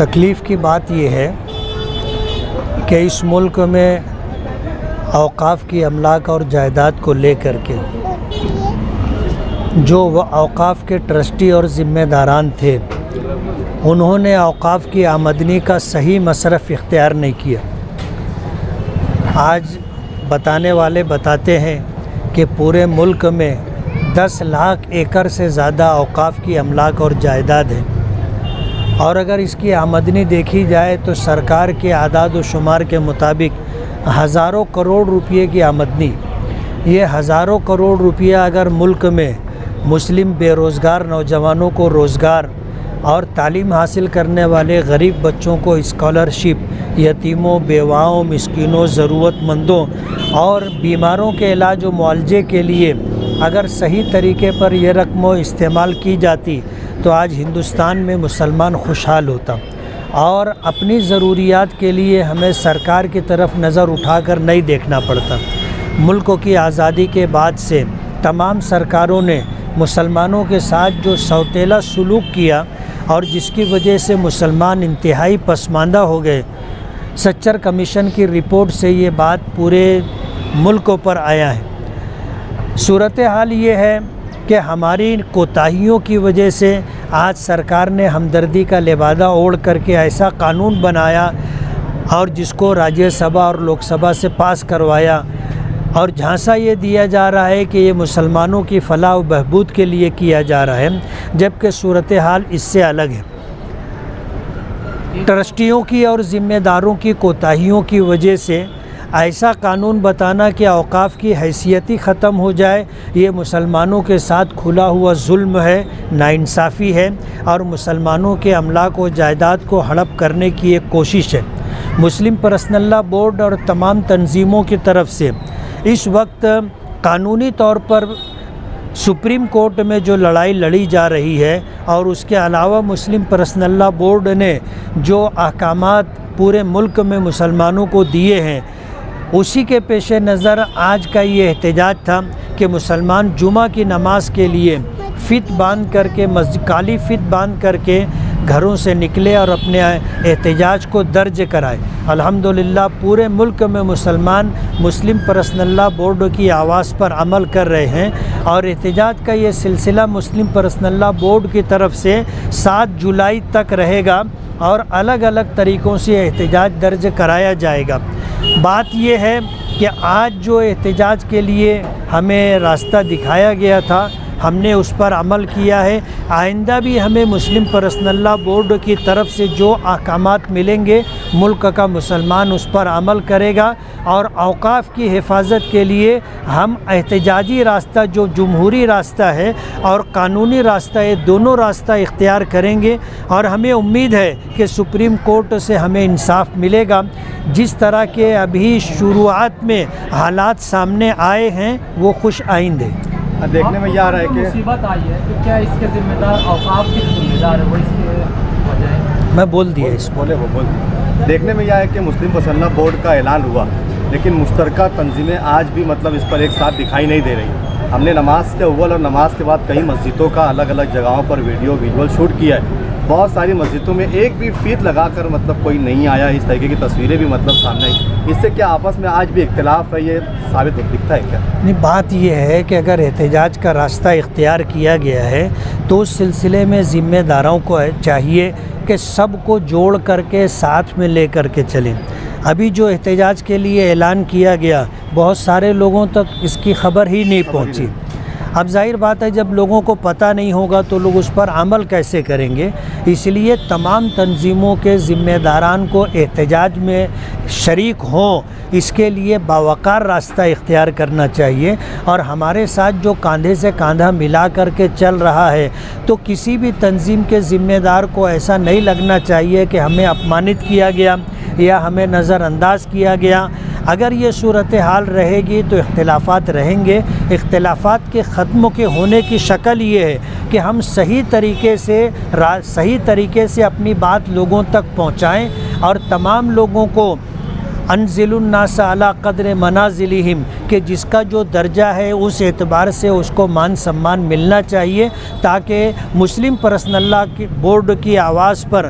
تکلیف کی بات یہ ہے کہ اس ملک میں اوقاف کی املاک اور جائیداد کو لے کر کے جو وہ اوقاف کے ٹرسٹی اور ذمہ داران تھے انہوں نے اوقاف کی آمدنی کا صحیح مصرف اختیار نہیں کیا۔ آج بتانے والے بتاتے ہیں کہ پورے ملک میں 10 لاکھ ایکڑ سے زیادہ اوقاف کی املاک اور جائیداد ہے، اور اگر اس کی آمدنی دیکھی جائے تو سرکار کے اعداد و شمار کے مطابق ہزاروں کروڑ روپے کی آمدنی۔ یہ ہزاروں کروڑ روپیہ اگر ملک میں مسلم بے روزگار نوجوانوں کو روزگار اور تعلیم حاصل کرنے والے غریب بچوں کو اسکالرشپ، یتیموں، بیواؤں، مسکینوں، ضرورت مندوں اور بیماروں کے علاج و معالجے کے لیے اگر صحیح طریقے پر یہ رقم استعمال کی جاتی تو آج ہندوستان میں مسلمان خوشحال ہوتا، اور اپنی ضروریات کے لیے ہمیں سرکار کی طرف نظر اٹھا کر نہیں دیکھنا پڑتا۔ ملک کی آزادی کے بعد سے تمام سرکاروں نے مسلمانوں کے ساتھ جو سوتیلا سلوک کیا اور جس کی وجہ سے مسلمان انتہائی پسماندہ ہو گئے، سچر کمیشن کی رپورٹ سے یہ بات پورے ملک پر آیا ہے۔ صورتحال یہ ہے کہ ہماری کوتاہیوں کی وجہ سے آج سرکار نے ہمدردی کا لبادہ اوڑھ کر کے ایسا قانون بنایا اور جس کو راجیہ سبھا اور لوک سبھا سے پاس کروایا، اور جھانسا یہ دیا جا رہا ہے کہ یہ مسلمانوں کی فلاح و بہبود کے لیے کیا جا رہا ہے، جبکہ صورتحال اس سے الگ ہے۔ ٹرسٹیوں کی اور ذمہ داروں کی کوتاہیوں کی وجہ سے ایسا قانون بتانا کہ اوقاف کی حیثیت ہی ختم ہو جائے، یہ مسلمانوں کے ساتھ کھلا ہوا ظلم ہے، ناانصافی ہے، اور مسلمانوں کے املاک و جائیداد کو ہڑپ کرنے کی ایک کوشش ہے۔ مسلم پرسنل لاء بورڈ اور تمام تنظیموں کی طرف سے اس وقت قانونی طور پر سپریم کورٹ میں جو لڑائی لڑی جا رہی ہے، اور اس کے علاوہ مسلم پرسنل لاء بورڈ نے جو احکامات پورے ملک میں مسلمانوں کو دیے ہیں، اسی کے پیش نظر آج کا یہ احتجاج تھا کہ مسلمان جمعہ کی نماز کے لیے فت باندھ کر کے کالی فت باندھ کر کے گھروں سے نکلے اور اپنے احتجاج کو درج کرائے۔ الحمدللہ پورے ملک میں مسلمان مسلم پرسنل لاء بورڈ کی آواز پر عمل کر رہے ہیں، اور احتجاج کا یہ سلسلہ مسلم پرسنل لاء بورڈ کی طرف سے 7 جولائی تک رہے گا، اور الگ الگ طریقوں سے احتجاج درج کرایا جائے گا۔ بات یہ ہے کہ آج جو احتجاج کے لیے ہمیں راستہ دکھایا گیا تھا ہم نے اس پر عمل کیا ہے۔ آئندہ بھی ہمیں مسلم پرسنل لاء بورڈ کی طرف سے جو احکامات ملیں گے ملک کا مسلمان اس پر عمل کرے گا، اور اوقاف کی حفاظت کے لیے ہم احتجاجی راستہ جو جمہوری راستہ ہے اور قانونی راستہ ہے، دونوں راستہ اختیار کریں گے، اور ہمیں امید ہے کہ سپریم کورٹ سے ہمیں انصاف ملے گا۔ جس طرح کے ابھی شروعات میں حالات سامنے آئے ہیں وہ خوش آئند ہے۔ دیکھنے میں یہ آ رہا ہے کہ مصیبت آئی ہے تو کیا اس کے ذمہ دار اوقاف کے ذمہ دار ہے، وہ اس کے وجہ ہے؟ میں بول دیا اس بولے وہ بول دیا۔ دیکھنے میں یہ ہے کہ مسلم پرسنل لاء بورڈ کا اعلان ہوا، لیکن مشترکہ تنظیمیں آج بھی اس پر ایک ساتھ دکھائی نہیں دے رہی۔ ہم نے نماز کے اول اور نماز کے بعد کئی مسجدوں کا الگ الگ جگہوں پر ویژول شوٹ کیا ہے۔ بہت ساری مسجدوں میں ایک بھی فیت لگا کر کوئی نہیں آیا، اس طریقے کی تصویریں بھی سامنے آئی۔ اس سے کیا آپس میں آج بھی اختلاف ہے، یہ ثابت دکھتا ہے کیا؟ نہیں، بات یہ ہے کہ اگر احتجاج کا راستہ اختیار کیا گیا ہے تو اس سلسلے میں ذمہ داروں کو چاہیے کہ سب کو جوڑ کر کے ساتھ میں لے کر کے چلیں۔ ابھی جو احتجاج کے لیے اعلان کیا گیا بہت سارے لوگوں تک اس کی خبر ہی نہیں پہنچی۔ اب ظاہر بات ہے جب لوگوں کو پتہ نہیں ہوگا تو لوگ اس پر عمل کیسے کریں گے؟ اس لیے تمام تنظیموں کے ذمہ داران کو احتجاج میں شریک ہوں، اس کے لیے باوقار راستہ اختیار کرنا چاہیے، اور ہمارے ساتھ جو کاندھے سے کاندھا ملا کر کے چل رہا ہے تو کسی بھی تنظیم کے ذمہ دار کو ایسا نہیں لگنا چاہیے کہ ہمیں اپمانت کیا گیا یا ہمیں نظر انداز کیا گیا۔ اگر یہ صورتحال رہے گی تو اختلافات رہیں گے۔ اختلافات کے ختم کے ہونے کی شکل یہ ہے کہ ہم صحیح طریقے سے اپنی بات لوگوں تک پہنچائیں، اور تمام لوگوں کو انزل الناس علی قدر منازلہم، کہ جس کا جو درجہ ہے اس اعتبار سے اس کو مان سمان ملنا چاہیے، تاکہ مسلم پرسنل لاء بورڈ کی آواز پر